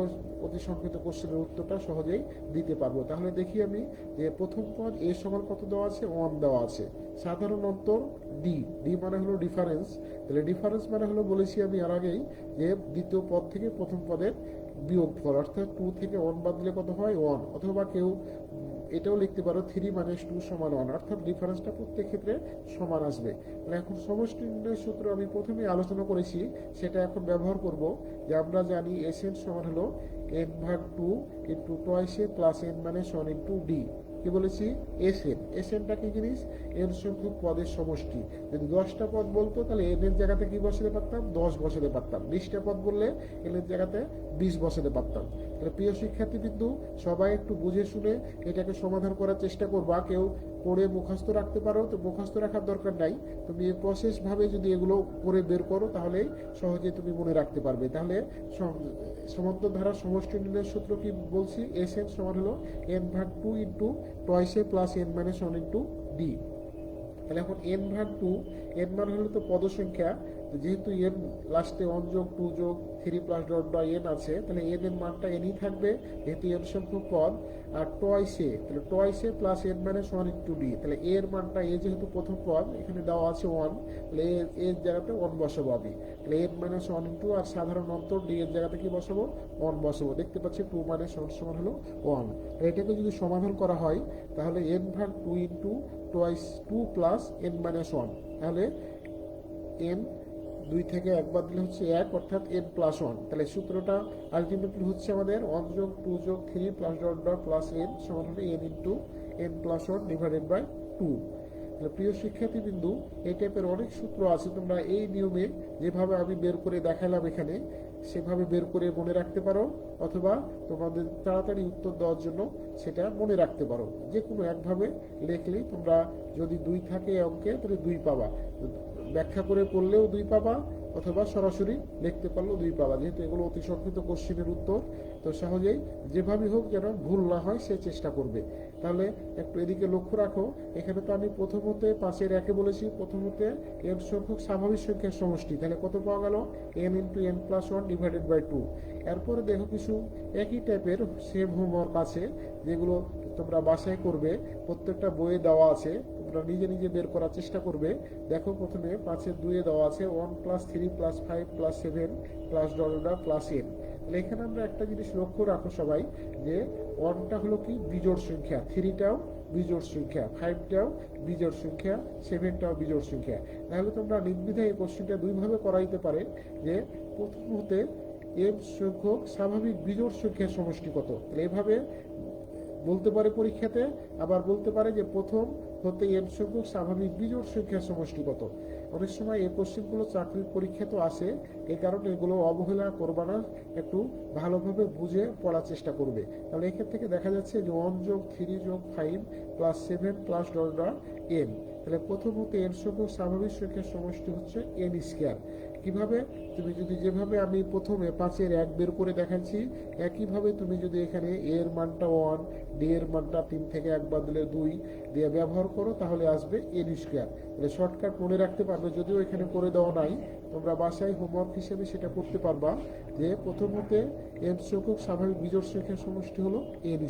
অতি সংক্ষিপ্ত কোশ্চেনের উত্তরটা সহজেই দিতে পারবো। তাহলে দেখি আমি যে প্রথম পদ এ সমান কত দেওয়া আছে, 1 দেওয়া আছে। সাধারণ অন্তর ডি মানে হলো ডিফারেন্স। তাহলে ডিফারেন্স মানে হলো বলেছি আমি আর আগেই যে দ্বিতীয় পদ থেকে প্রথম পদের বিয়োগফল, অর্থাৎ 2 থেকে 1 বাদ দিলে কত হয়, 1। অথবা কেউ এটাও লিখতে পারো 3 - 2 সমান 1, অর্থাৎ ডিফারেন্সটা প্রত্যেক ক্ষেত্রে সমান আসবে। তাহলে এখন সমষ্টি নির্ণয় সূত্র আমি প্রথমেই আলোচনা করেছি, সেটা এখন ব্যবহার করব। যে আমরা জানি এসএন সমান হলো n/2 ইন্টু টয়েসে প্লাস n-1 ইন্টু ডি। কি বলেছি, এসএনটা কি জিনিস, এন সংখ্যক পদের সমষ্টি। যদি 10টা পদ বলতো তাহলে এন এর জায়গাতে কি বসাতে পারতাম, 10 বসাতে পারতাম। 20টা পদ বললে এন এর জায়গাতে 20 বসাতে পারতাম। তাহলে প্রিয় শিক্ষার্থী বিন্দু, সবাই একটু বুঝে শুনে এটাকে সমাধান করার চেষ্টা করবা। কেউ করে মুখস্থ রাখতে পারো তো মুখস্থ রাখার দরকার নাই, তুমি প্রসেস ভাবে যদি এগুলো করে বের করো তাহলে সহজে তুমি মনে রাখতে পারবে। তাহলে সমান্তর ধারা সমষ্টি নির্ণয়ের সূত্র কি বলছি, এসএন সমান হলো n/2 ইন্টু টয়েসে প্লাস n-1 ইন্টু ডি। তাহলে এখন n/2, n মানে হলো তো পদ সংখ্যা, যেহেতু n লাস্টে 1 যোগ 2 যোগ 3 প্লাস ডট বা n আছে, তাহলে n এর মানটা nই থাকবে যেহেতু n সংখ্যক পদ। আর টয়েসে প্লাস n-1 ইন্টু ডি। তাহলে a এর মানটা, a যেহেতু প্রথম পদ এখানে দেওয়া আছে 1, তাহলে এর জায়গাতে 1 বসাবো আমি। তাহলে n-1 ইন্টু আর সাধারণ অন্তর ডি এর জায়গাতে কি বসাবো, 1 বসাবো। দেখতে পাচ্ছি 2 সমান হলো 1। এটাকে যদি সমাধান করা হয় তাহলে n/2 into toys 2 plus n-1, তাহলে n 2 থেকে 1 বাদ দিলে হচ্ছে 1, অর্থাৎ n+1। তাহলে সূত্রটা আলটিমেটলি হচ্ছে আমাদের 1 যোগ 2 যোগ 3 plus dot dot plus n সমান হলো n into n+1 divided by 2। তাহলে প্রিয় শিক্ষার্থী বিন্দু, এই টাইপের অনেক সূত্র আছে, তোমরা এই নিয়মে যেভাবে আমি বের করে দেখালাম এখানে সেভাবে বের করে মনে রাখতে পারো, অথবা তোমাদের তাড়াতাড়ি উত্তর দেওয়ার জন্য সেটা মনে রাখতে পারো। যে কোনো একভাবে লিখলেই তোমরা, যদি 2 থাকে অঙ্কে তাহলে 2 পাবা, ব্যাখ্যা করে পড়লেও 2 পাবা, অথবা সরাসরি লিখতে পারলেও 2 পাবা। যেহেতু এগুলো অতি সংক্ষিপ্ত কোশ্চেনের উত্তর, তো সহজেই যেভাবে হোক যেন ভুল না হয় সে চেষ্টা করবে। তাহলে একটু এদিকে লক্ষ্য রাখো, এখানে তো আমি প্রথমতে 5-এর 1-এ বলেছি প্রথমতে n সংখ্যক স্বাভাবিক সংখ্যার সমষ্টি, তাহলে কত পাওয়া গেল, n into n+1 divided by 2। এরপরে দেখো কিছু একই টাইপের সেম হোমওয়ার্ক আছে যেগুলো তোমরা বাসায় করবে, প্রত্যেকটা বইয়ে দেওয়া আছে, তোমরা নিজে নিজে বের করার চেষ্টা করবে। দেখো প্রথমে 5-এর 2-এ দেওয়া আছে 1 + 3 + 5 + 7 প্লাস ডলার প্লাস n। তাহলে এখানে আমরা একটা জিনিস লক্ষ্য রাখো সবাই, যে 1টা হলো কি বিজোড় সংখ্যা, 3টাও বিজোড় সংখ্যা, 5টাও বিজোড় সংখ্যা, 7টাও বিজোড় সংখ্যা। তাহলে তোমরা নির্দ্বিধায় এই কোশ্চেনটা দুইভাবে করা যেতে পারে, যে প্রথম হতে m সংখ্যক স্বাভাবিক বিজোড় সংখ্যার সমষ্টি কত। তাহলে এভাবে বলতে পারে পরীক্ষাতে, আবার বলতে পারে যে প্রথম হতে n সংখ্যক স্বাভাবিক বিজোড় সংখ্যার সমষ্টি কত। অনেক সময় এই কোশ্চেনগুলো চাকরির পরীক্ষাতেও আসে, এই কারণে এগুলো অবহেলা করবা না, একটু ভালোভাবে বুঝে পড়ার চেষ্টা করবে। তাহলে এখান থেকে দেখা যাচ্ছে যে 1 যোগ 3 যোগ 5 প্লাস 7 প্লাস n। তাহলে প্রথম হতে n সংখ্যক স্বাভাবিক সংখ্যার সমষ্টি হচ্ছে n²। কিভাবে, তুমি যদি যেভাবে আমি প্রথমে 5-এর 1 বের করে দেখাচ্ছি, একইভাবে তুমি যদি এখানে এর মানটা 1, ডি এর মানটা 3 থেকে 1 বাদ দিলে 2 দিয়ে ব্যবহার করো, তাহলে আসবে n²। তাহলে শর্টকাট মনে রাখতে পারবে, যদিও এখানে করে দেওয়া নাই, তোমরা বাসায় হোমওয়ার্ক হিসেবে সেটা করতে পারবা, যে প্রথম হতে n সংখ্যক স্বাভাবিক বিজোড় সংখ্যার সমষ্টি হলো n²।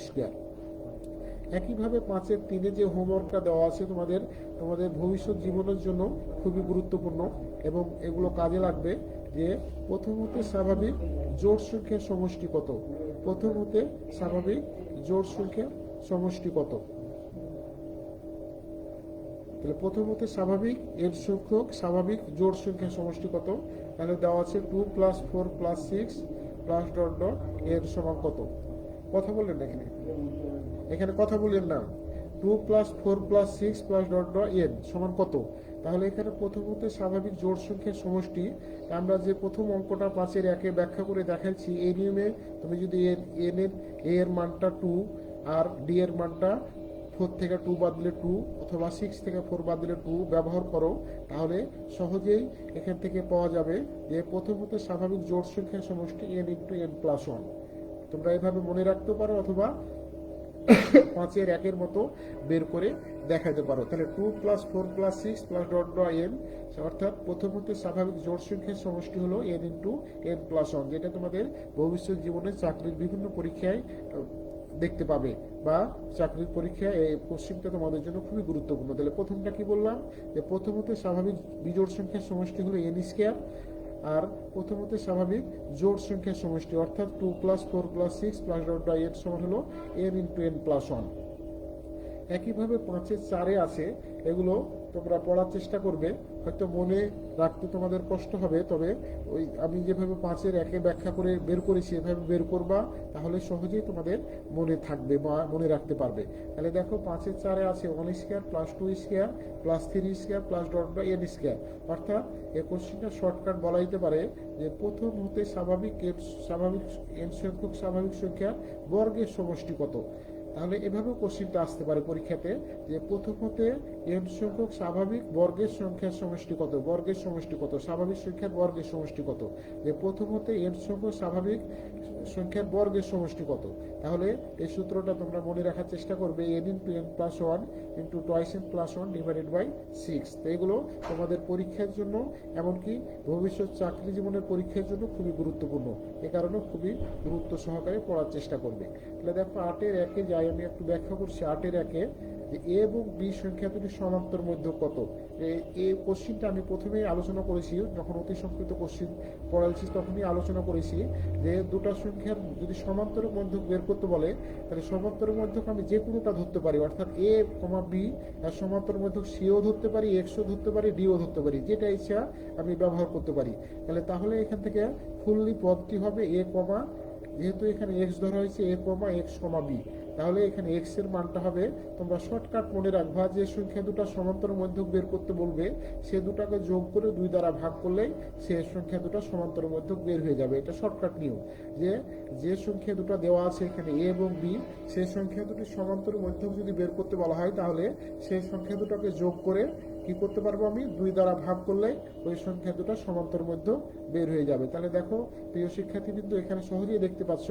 একইভাবে 5-এর 3-এ যে হোমওয়ার্কটা দেওয়া আছে তোমাদের ভবিষ্যৎ জীবনের জন্য খুবই গুরুত্বপূর্ণ এবং এগুলো কাজে লাগবে, যে প্রথম হতে স্বাভাবিক জোড় সংখ্যার সমষ্টি কত। প্রথম হতে স্বাভাবিক জোড় সংখ্যার সমষ্টি কত। তাহলে প্রথম হতে স্বাভাবিক n সংখ্যক স্বাভাবিক জোড় সংখ্যার সমষ্টি কত। তাহলে দেওয়া আছে 2 + 4 + 6 প্লাস ডট ডট n সমান কত। কথা বললেন না এখানে কথা বললেন না, 2 + 4 + 6 প্লাস ডট ডট n সমান কত। তাহলে এখানে প্রথমত স্বাভাবিক জোড় সংখ্যার সমষ্টি আমরা যে প্রথম অঙ্কটা 5-এর 1-এ ব্যাখ্যা করে দেখাচ্ছি, এই নিয়মে তুমি যদি এ এর মানটা 2 আর ডি এর মানটা 4 থেকে 2 বাদ দিলে 2 অথবা 6 থেকে 4 বাদ দিলে 2 ব্যবহার করো, তাহলে সহজেই এখান থেকে পাওয়া যাবে যে প্রথমত স্বাভাবিক জোড় সংখ্যার সমষ্টি n ইন্টু n প্লাস 1। তোমরা এভাবে মনে রাখতে পারো অথবা 5-এর 1-এর মতো বের করে দেখাতে পারো। তাহলে 2 plus 4 plus 6 plus dot dot n, অর্থাৎ প্রথমত স্বাভাবিক জোড় সংখ্যার সমষ্টি হলো n ইন্টু n প্লাস 1, যেটা তোমাদের ভবিষ্যৎ জীবনে চাকরির বিভিন্ন পরীক্ষায় দেখতে পাবে বা চাকরির পরীক্ষায় এই কোশ্চেনটা তোমাদের জন্য খুবই গুরুত্বপূর্ণ। তাহলে প্রথমটা কি বললাম, যে প্রথমত স্বাভাবিক বিজোড় সংখ্যার সমষ্টি হলো n স্কয়ার, আর প্রথমত স্বাভাবিক জোড় সংখ্যার সমষ্টি অর্থাৎ 2 plus 4 plus 6 plus dot dot n সমান হলো n ইন্টু n প্লাস 1। একইভাবে 5-এর 4-এ আছে, এগুলো তোমরা পড়ার চেষ্টা করবে, হয়তো মনে রাখতে তোমাদের কষ্ট হবে, তবে ওই আমি যেভাবে 5-এর 1-এ ব্যাখ্যা করে বের করেছি এভাবে বের করবা, তাহলে সহজেই তোমাদের মনে থাকবে বা মনে রাখতে পারবে। তাহলে দেখো 5-এর 4-এ আছে 1 square plus 2 square plus 3 square plus dot dot n square, অর্থাৎ এই কোশ্চেনটা শর্টকাট বলা যেতে পারে যে প্রথম হতে স্বাভাবিক n সংখ্যক স্বাভাবিক সংখ্যার বর্গের সমষ্টি কত। তাহলে এভাবেও কোশ্চেনটা আসতে পারে পরীক্ষাতে যে প্রথম হতে n সংখ্যক স্বাভাবিক বর্গের সংখ্যার সমষ্টি কত, বর্গের সমষ্টি কত, স্বাভাবিক সংখ্যার বর্গের সমষ্টি কত, যে প্রথম হতে n সংখ্যক স্বাভাবিক সংখ্যার বর্গের সমষ্টি কত। তাহলে এই সূত্রটা তোমরা মনে রাখার চেষ্টা করবে, n into n plus 1 into twice n plus 1 divided by 6। তো এগুলো তোমাদের পরীক্ষার জন্য এমনকি ভবিষ্যৎ চাকরি জীবনের পরীক্ষার জন্য খুবই গুরুত্বপূর্ণ, এ কারণে খুবই গুরুত্ব সহকারে পড়ার চেষ্টা করবে। তাহলে দেখো 8-এর 1-এ যাই, আমি একটু ব্যাখ্যা করছি 8-এর 1-এ যে এ এবং বি সংখ্যা দুটি সমান্তর মধ্য কত। এই কোশ্চিনটা আমি প্রথমেই আলোচনা করেছি, যখন অতি সংক্ষিপ্ত কোশ্চিন পড়াচ্ছি তখনই আলোচনা করেছি যে দুটা সংখ্যার যদি সমান্তর মধ্যক বের করতে বলে, তাহলে সমান্তর মধ্যক আমি যে কোনোটা ধরতে পারি, অর্থাৎ এ কমা বি, আর সমান্তর মধ্যক সিও ধরতে পারি, এক্সও ধরতে পারি, ডিও ধরতে পারি, যেটা ইচ্ছা আমি ব্যবহার করতে পারি। তাহলে এখান থেকে ফুললি পদটি হবে এ কমা, যেহেতু এখানে এক্স ধরা হয়েছে এ কমা এক্স কমা বি, তাহলে এখানে এক্স এর মানটা হবে, তোমরা শর্টকাট মনে রাখবা যে সংখ্যা দুটা সমান্তর মধ্যক বের করতে বলবে সে দুটাকে যোগ করে 2 দ্বারা ভাগ করলেই সে সংখ্যা দুটা সমান্তর মধ্যক বের হয়ে যাবে। এটা শর্টকাট নিয়ম যে সংখ্যা দুটো দেওয়া আছে এখানে এ এবং বি, সেই সংখ্যা দুটি সমান্তর মধ্যক যদি বের করতে বলা হয় তাহলে সেই সংখ্যা দুটোকে যোগ করে কি করতে পারবো, আমি 2 দ্বারা ভাগ করলে ওই সংখ্যা দুটো সমান্তর মধ্যক বের হয়ে যাবে। তাহলে দেখো প্রিয় শিক্ষার্থী বিন্দু, এখানে সহজেই দেখতে পাচ্ছ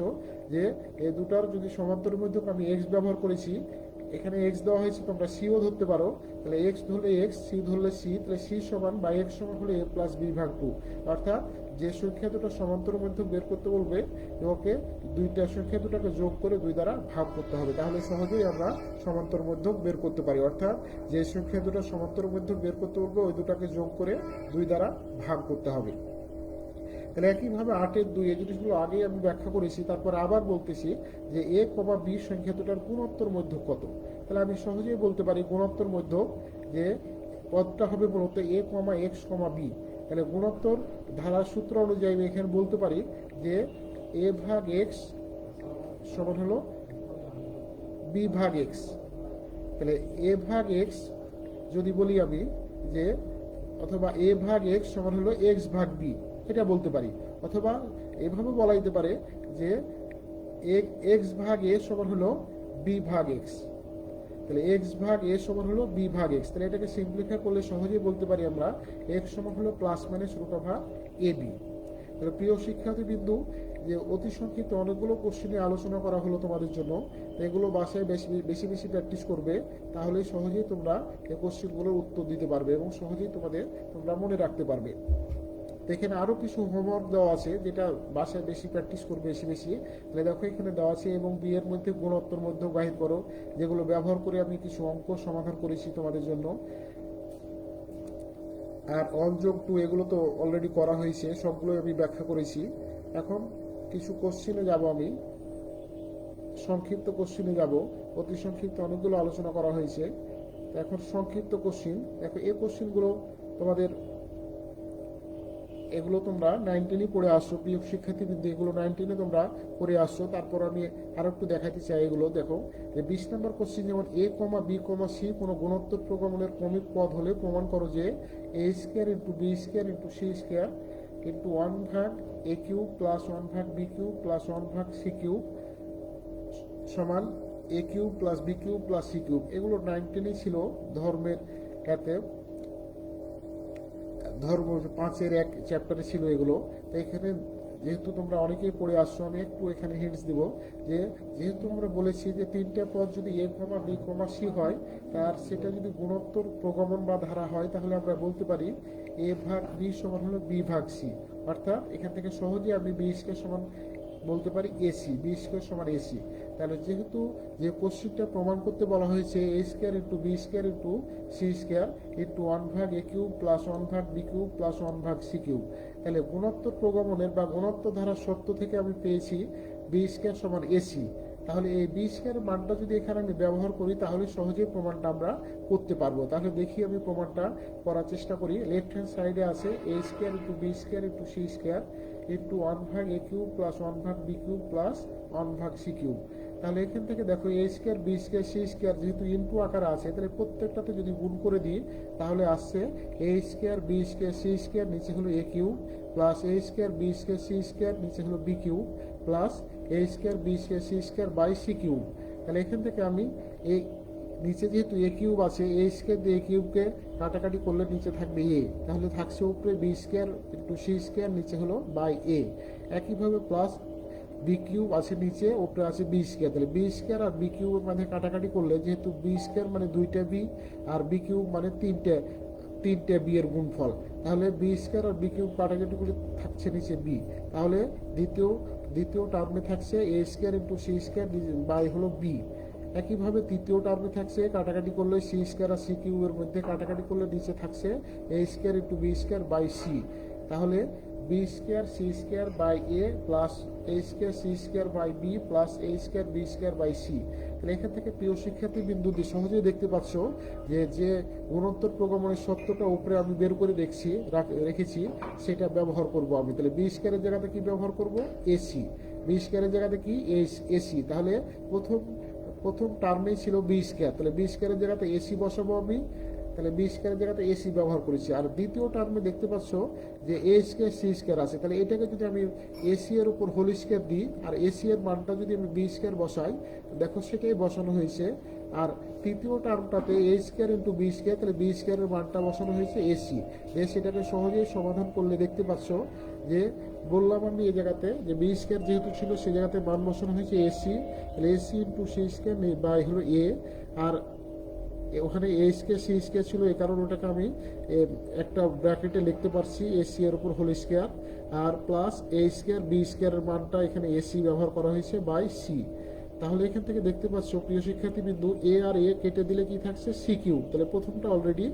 যে এই দুটার যদি সমান্তর মধ্যক আমি এক্স ব্যবহার করেছি, এখানে এক্স দেওয়া হয়েছে, তোমরা সিও ধরতে পারো, তাহলে এক্স ধরলে এক্স, সি ধরলে সি, তাহলে সি সমান বা এক্স সমান হলে এ প্লাস বি ভাগ 2, অর্থাৎ যে সংখ্যা দুটো সমান্তর মধ্যক বের করতে বলবে ওকে দুইটা সংখ্যা দুটাকে যোগ করে 2 দ্বারা ভাগ করতে হবে, তাহলে সহজেই আমরা সমান্তর মধ্যক বের করতে পারি। অর্থাৎ যে সংখ্যা দুটো সমান্তর মধ্যক বের করতে বলবে ওই দুটাকে যোগ করে 2 দ্বারা ভাগ করতে হবে। তাহলে একইভাবে 8-এর 2 এই জিনিসগুলো আগেই আমি ব্যাখ্যা করেছি, তারপর আবার বলতেছি যে এ কমা বি সংখ্যা দুটার গুণোত্তর মধ্যক কত। তাহলে আমি সহজেই বলতে পারি গুণোত্তর মধ্যক যে পদটা হবে মূলত এ কমা এক্স কমা বি। তাহলে গুণোত্তর ধারার সূত্র অনুযায়ী আমি এখানে বলতে পারি যে এ ভাগ এক্স সমান হলো বি ভাগ এক্স। তাহলে এ ভাগ এক্স যদি বলি আমি যে, অথবা এ ভাগ এক্স সমান হলো এক্স ভাগ বি, এটা বলতে পারি, অথবা এভাবে বলা যেতে পারে যে এক্স ভাগ এ সমান হলো বি ভাগ এক্স। তাহলে এক্স ভাগ এ সমান হলো বি ভাগ এক্স। তাহলে এটাকে সিম্পলিফাই করলে সহজেই বলতে পারি আমরা এক্স সমান হলো plus minus root over A B. তাহলে প্রিয় শিক্ষার্থী বিন্দু, যে অতি সংক্ষিপ্ত অনেকগুলো কোশ্চেনে আলোচনা করা হলো তোমাদের জন্য, এগুলো বাসায় বেশি বেশি প্র্যাকটিস করবে, তাহলেই সহজেই তোমরা এই কোশ্চেনগুলোর উত্তর দিতে পারবে এবং সহজেই তোমরা মনে রাখতে পারবে। এখানে আরো কিছু হোমওয়ার্ক দেওয়া আছে যেটা বাসায় বেশি প্র্যাকটিস করবে বেশি। তাহলে দেখো এখানে দেওয়া আছে এবং বি এর মধ্যে গুণোত্তর মধ্যে বাহির করো, যেগুলো ব্যবহার করে আমি কিছু অঙ্ক সমাধান করেছি তোমাদের জন্য। আর 1+2 এগুলো তো অলরেডি করা হয়েছে, সবগুলো আমি ব্যাখ্যা করেছি। এখন কিছু কোশ্চেনে যাব, আমি সংক্ষিপ্ত কোশ্চেনে যাব। অতি সংক্ষিপ্ত অনেকগুলো আলোচনা করা হয়েছে, এখন সংক্ষিপ্ত কোশ্চেন দেখো। এই কোশ্চেনগুলো তোমাদের এগুলো তোমরা 19-এ পড়ে আসছো, প্রিয় শিক্ষার্থীবৃন্দ, এগুলো 19-এ তোমরা পড়ে আসছো। তারপর আমি আরো একটু দেখাতে চাই। এগুলো দেখো যে 20 নম্বর কোশ্চেন, যেমন এ কমা বি কমা সি কোনো গুণোত্তর প্রগমনের ক্রমিক পদ হলে প্রমাণ করো যে a square into b square into c square into 1 ভাগ এ কিউব প্লাস 1 ভাগ বি কিউব প্লাস 1 ভাগ সি কিউব সমান a cube plus b cube plus c cube. এগুলো 19-এ ছিল ধর্মের এতে, ধর্ম 5-এর 1 চ্যাপ্টারে ছিল এগুলো। তো এখানে যেহেতু তোমরা অনেকেই পড়ে আসছো, আমি একটু এখানে হিন্টস দিব যে যেহেতু আমরা বলেছি যে তিনটা পদ যদি এ কমা বি কমা সি হয়, তার সেটা যদি গুণোত্তর প্রগমন বা ধারা হয়, তাহলে আমরা বলতে পারি এ ভাগ বি সমান হলো বি ভাগ সি। অর্থাৎ এখান থেকে সহজে আমি বি স্কয়ার সমান বলতে পারি এসি, বি স্কয়ার সমান এসি। তাহলে যেহেতু যে কোশ্চেনটা প্রমাণ করতে বলা হয়েছে a square into b square into C square into 1 ভাগ এ কিউব প্লাস 1 ভাগ বি কিউব প্লাস 1 ভাগ সি কিউব, তাহলে গুণোত্তর প্রগমনের বা গুণোত্তর ধারার সত্য থেকে আমি পেয়েছি বি স্কয়ার সমান এসি। তাহলে এই বি স্কয়ার মানটা যদি এখানে আমি ব্যবহার করি, তাহলে সহজেই প্রমাণটা আমরা করতে পারবো। তাহলে দেখি আমি প্রমাণটা করার চেষ্টা করি। লেফট হ্যান্ড সাইডে আছে a square into b square into C square into 1 ভাগ এ কিউব প্লাস 1 ভাগ বি কিউব প্লাস 1 ভাগ সি কিউব। তাহলে এখান থেকে দেখো a square b square c square যেহেতু ইনটু আকারে আছে, তাহলে প্রত্যেকটাতে যদি গুণ করে দিই, তাহলে আসছে a square b square c square নিচে হলো a cube plus a square b square c square নিচে হলো b cube plus a square b square c square by c cube. তাহলে এখান থেকে আমি এই নিচে যেহেতু এ কিউব আছে, এ স্কয়ার দিয়ে এ কিউবকে কাটাকাটি করলে নিচে থাকবে এ, তাহলে থাকছে উপরে B square into C square নিচে হলো বাই এ। একইভাবে প্লাস বি কিউব আছে নিচে, উপরে আছে বি স্কয়ার। তাহলে বি স্কয়ার আর বি কিউবের মধ্যে কাটাকাটি করলে, যেহেতু বি স্কয়ার মানে 2টা বি আর বি কিউব মানে তিনটে বি এর গুণফল, তাহলে বি স্কয়ার আর বি কিউব কাটাকাটি করে থাকছে নিচে বি। তাহলে দ্বিতীয় টার্মে থাকছে a square into C square by হলো বি। একইভাবে তৃতীয় টার্মে থাকছে কাটাকাটি করলে সি স্কয়ার আর সি কিউবের মধ্যে কাটাকাটি করলে নিচে থাকছে a square into b square by c. তাহলে b square c square by a plus a square c square by b plus a square b square by c. তাহলে এখান থেকে প্রিয় শিক্ষার্থী বিন্দুটি সহজেই দেখতে পাচ্ছ যে গুণোত্তর প্রগমনের সত্যটা উপরে আমি বের করে রেখেছি, সেটা ব্যবহার করব আমি। তাহলে বি স্কয়ারের জায়গাতে কি ব্যবহার করব? এসি। বি স্কয়ারের জায়গাতে কি? এসি। তাহলে প্রথম টার্মেই ছিল বি স্কয়ার, তাহলে বি স্কয়ারের জায়গাতে এসি বসাবো আমি। তাহলে বি স্কয়ারের জায়গাতে এসি ব্যবহার করেছি। আর দ্বিতীয় টার্মে দেখতে পাচ্ছ যে এ স্কয়ার সি স্কয়ার আছে, তাহলে এটাকে যদি আমি এসি এর উপর হোল স্কয়ার দিই আর এসি এর মানটা যদি আমি বি স্কয়ার বসাই, দেখো সেটাই বসানো হয়েছে। আর তৃতীয় টার্মটাতে এ স্কয়ার ইন্টু বি স্কয়ার, তাহলে বি স্কয়ারের মানটা বসানো হয়েছে এসি। সেটাকে সহজেই সমাধান করলে দেখতে পাচ্ছ যে বললাম আমি এই জায়গাতে যে বি স্কয়ার যেহেতু ছিল, সেই জায়গাতে মান বসানো হয়েছে এসি। তাহলে AC into C square by হলো এ, আর ওখানে এ স্কয়ার সি স্কয়ার ছিল, এই কারণে ওটাকে আমি একটা ব্র্যাকেটে লিখতে পারছি এসি এর উপর whole square, R plus a square B স্কয়ারের মানটা এখানে এসি ব্যবহার করা হয়েছে বাই সি। তাহলে এখান থেকে দেখতে পাচ্ছ প্রিয় শিক্ষার্থী বিন্দু, এ আর এ কেটে দিলে কি থাকছে? C cube. তাহলে প্রথমটা অলরেডি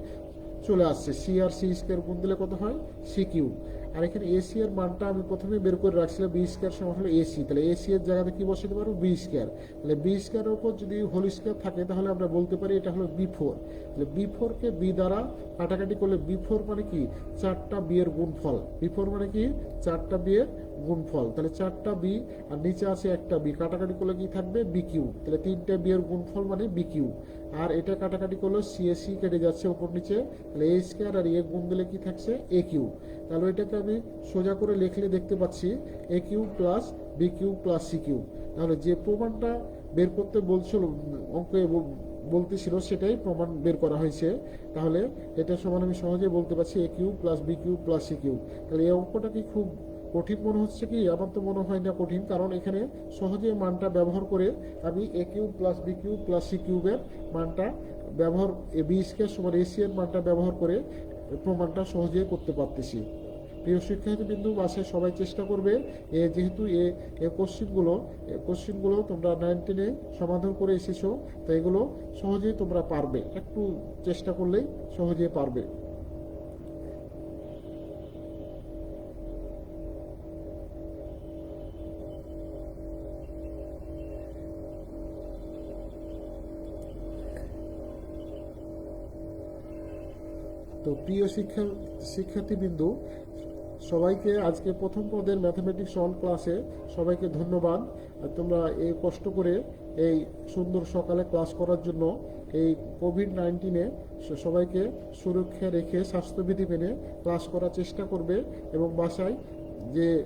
চলে আসছে, সি আর সি স্কয়ার গুণ দিলে কত হয়? C cube. আর এখানে এসি এর মানটা আমি প্রথমে বের করে রাখছিলাম, বি স্কয়ার সমান হলো এসি। তাহলে এসি এর জায়গাতে কি বসাতে পারবো? B square. তাহলে বি স্কয়ারের উপর যদি হোল স্কয়ার থাকে, তাহলে আমরা বলতে পারি এটা হলো বি ফোর। তাহলে বি ফোরকে বি দ্বারা কাটাকাটি করলে, বি ফোর মানে কি? 4টা বি এর গুণফল। বি ফোর মানে কি? 4টা বি এর গুণফল। তাহলে 4টা বি আর নিচে আছে একটা বি, কাটাকাটি করলে কি থাকবে? B Q. তাহলে 3টে বি এর গুণফল মানে বি কিউ। আর এটা কাটাকাটি করলে সিএসি কেটে যাচ্ছে উপর নিচে, তাহলে এ স্কয়ার আর এ গুণ দিলে কি থাকছে? A cube. তাহলে এটাকে আমি সোজা করে লিখলে দেখতে পাচ্ছি a cube plus b cube plus c cube. তাহলে যে প্রমাণটা বের করতে বলছিল, অঙ্কে বলতেছিল, সেটাই প্রমাণ বের করা হয়েছে। তাহলে এটা সমান আমি সহজে বলতে পারছি a cube plus b cube plus c cube. তাহলে এই অঙ্কটা কি খুব কঠিন মনে হচ্ছে কি? আমার তো মনে হয় না কঠিন, কারণ এখানে সহজে মানটা ব্যবহার করে আমি a cube plus b cube plus c কিউবের মানটা ব্যবহার, বি স্কয়ার সমান এসি এর মানটা ব্যবহার করে প্রমাণটা সহজেই করতে পারতেছি। প্রিয় শিক্ষার্থীবৃন্দু, বাসায় সবাই চেষ্টা করবে, যেহেতু কোশ্চিনগুলো তোমরা 19-এ সমাধান করে এসেছো, তো এগুলো সহজেই তোমরা পারবে, একটু চেষ্টা করলেই সহজেই পারবে। তো প্রিয় শিক্ষার্থীবৃন্দু, সবাইকে আজকে প্রথম পদের ম্যাথমেটিক্স অন ক্লাসে সবাইকে ধন্যবাদ। আর তোমরা এই কষ্ট করে এই সুন্দর সকালে ক্লাস করার জন্য এই কোভিড-19 সবাইকে সুরক্ষা রেখে স্বাস্থ্যবিধি মেনে ক্লাস করার চেষ্টা করবে এবং বাসায় যে